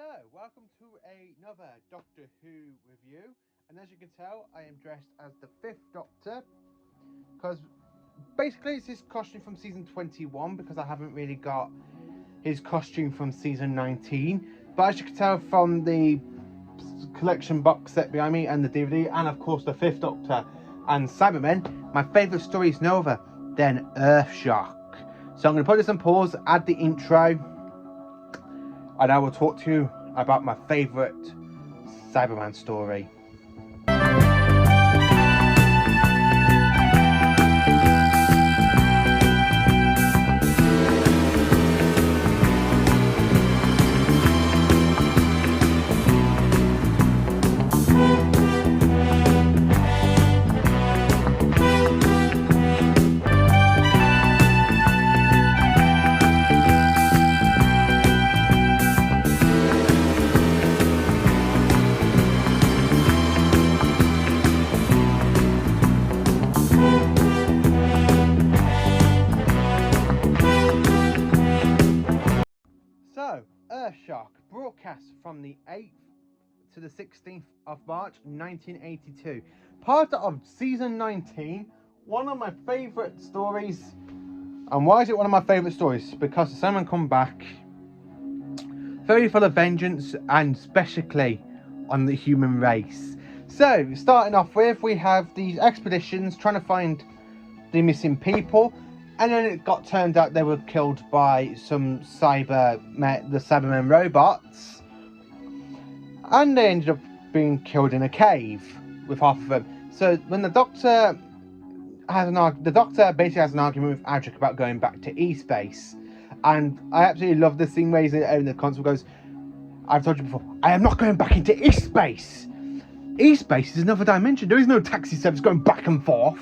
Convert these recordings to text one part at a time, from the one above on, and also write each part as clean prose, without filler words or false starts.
Hello, welcome to another Doctor Who review. And as you can tell, I am dressed as the Fifth Doctor. Because basically it's his costume from season 21, because I haven't really got his costume from season 19. But as you can tell from the collection box set behind me and the DVD, and of course the Fifth Doctor and Cybermen, my favourite story is no other than Earthshock. So I'm going to put this on pause, add the intro, and I will talk to you about my favourite Cyberman story. So, Earthshock, broadcast from the 8th to the 16th of March 1982. Part of season 19, one of my favourite stories. And why is it one of my favourite stories? Because the Cybermen come back, very full of vengeance, and especially on the human race. So, starting off with, we have these expeditions trying to find the missing people. And then it got turned out they were killed by some the Cybermen robots. And they ended up being killed in a cave with half of them. So when the Doctor basically has an argument with Adric about going back to E-Space. And I absolutely love this scene where he's in the console goes, I've told you before, I am not going back into E-Space. E-Space is another dimension. There is no taxi service going back and forth.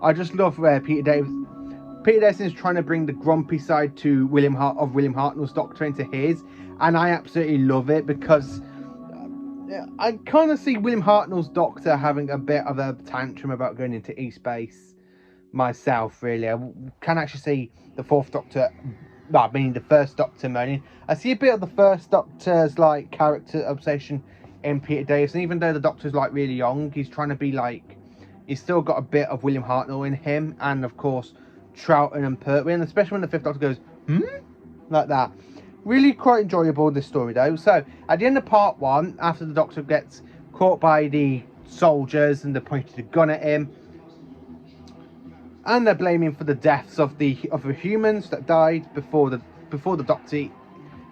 I just love where Peter Davison is trying to bring the grumpy side to William Hartnell's Doctor into his, and I absolutely love it because I kind of see William Hartnell's Doctor having a bit of a tantrum about going into E-Space myself, really. I can actually see the Fourth Doctor, meaning the First Doctor moaning. I see a bit of the First Doctor's like character obsession in Peter Davison, even though the Doctor's like really young, he's trying to be like, he's still got a bit of William Hartnell in him, and of course Troughton and Pertwee, and especially when the Fifth Doctor goes, like that. Really quite enjoyable, this story though. So, at the end of part 1, after the Doctor gets caught by the soldiers and they're pointing a gun at him, and they're blaming for the deaths of the humans that died before the Doctor,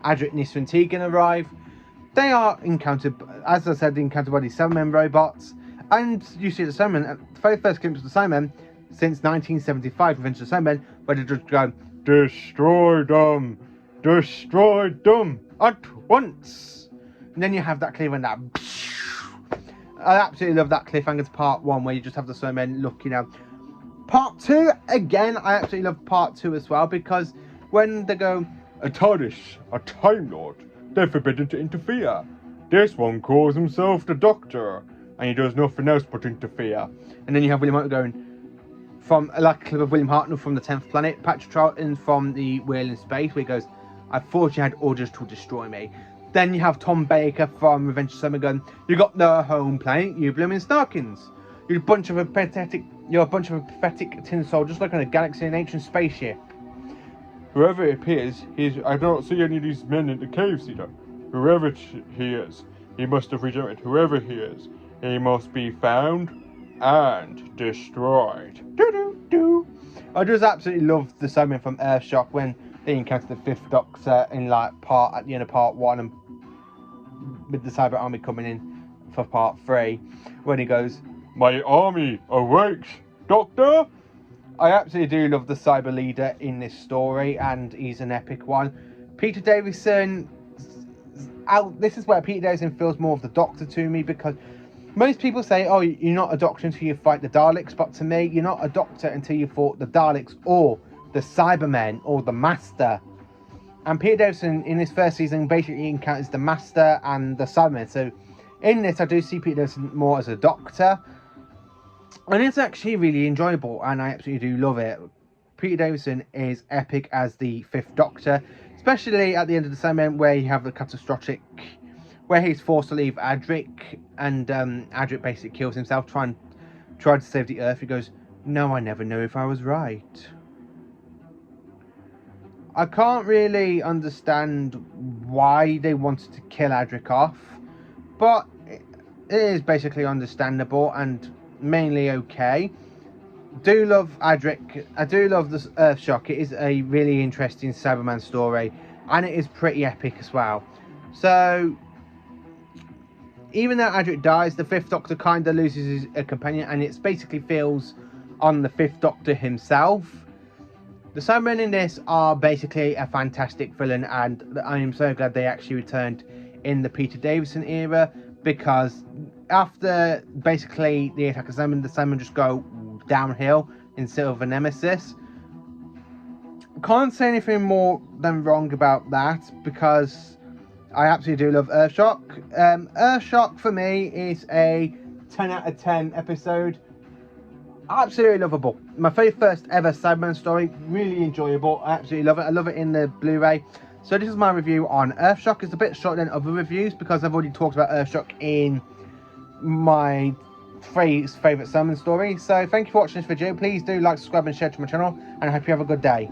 Adric, Nyssa and Tegan arrive, they are encountered, as I said, encountered by these Cybermen robots, and you see the Cybermen, the very first glimpse of the Cybermen since 1975, Revenge of the Cybermen, where they just go, destroy them at once. And then you have that cliffhanger, that I absolutely love that cliffhanger to part 1, where you just have the Cybermen looking out. Part 2, again, I absolutely love part 2 as well, because when they go, a TARDIS, a Time Lord, they're forbidden to interfere. This one calls himself the Doctor, and he does nothing else but interfere. And then you have William Hartnell going, from like a clip of William Hartnell from the 10th Planet, Patrick Troughton from the Wheel in Space, where he goes, I thought you had orders to destroy me. Then you have Tom Baker from Revenge of the Cybermen going, you got no home planet, you blooming Starkins. You're a bunch of pathetic tin soldiers looking at a galaxy in an ancient spaceship. Whoever it appears, I don't see any of these men in the caves either. Whoever he is, he must have regenerated. Whoever he is, he must be found and destroyed. I just absolutely love the Cybermen from Earthshock when they encounter the Fifth Doctor in like at the end of part 1, and with the Cyber Army coming in for part 3, when he goes, my army awakes, Doctor. I absolutely do love the Cyber leader in this story, and he's an epic one. Peter Davison, this is where Peter Davison feels more of the Doctor to me, because most people say, oh, you're not a Doctor until you fight the Daleks, but to me, you're not a Doctor until you fought the Daleks or the Cybermen or the Master. And Peter Davison in this first season basically encounters the Master and the Cybermen. So in this, I do see Peter Davison more as a Doctor, and it's actually really enjoyable, and I absolutely do love it. Peter Davison is epic as the Fifth Doctor. especially at the end of the Sandman, where you have the catastrophic, where he's forced to leave Adric, and Adric basically kills himself trying to save the Earth. He goes, "No, I never know if I was right." I can't really understand why they wanted to kill Adric off, but it is basically understandable and mainly okay. Do love Adric. I do love this Earthshock. It is a really interesting Cyberman story, and it is pretty epic as well. So, even though Adric dies, the Fifth Doctor kind of loses his companion, and it basically feels on the Fifth Doctor himself. The Cybermen in this are basically a fantastic villain, and I am so glad they actually returned in the Peter Davison era, because after basically the attack of the Cybermen just go downhill instead of a nemesis. Can't say anything more than wrong about that, because I absolutely do love Earthshock. Earthshock for me is a 10 out of 10 episode. Absolutely lovable. My very first ever Cyberman story. Really enjoyable. I absolutely love it. I love it in the Blu-ray. So this is my review on Earthshock. It's a bit shorter than other reviews because I've already talked about Earthshock in my favourite Cyberman story. So thank you for watching this video. Please do like, subscribe and share to my channel, and I hope you have a good day.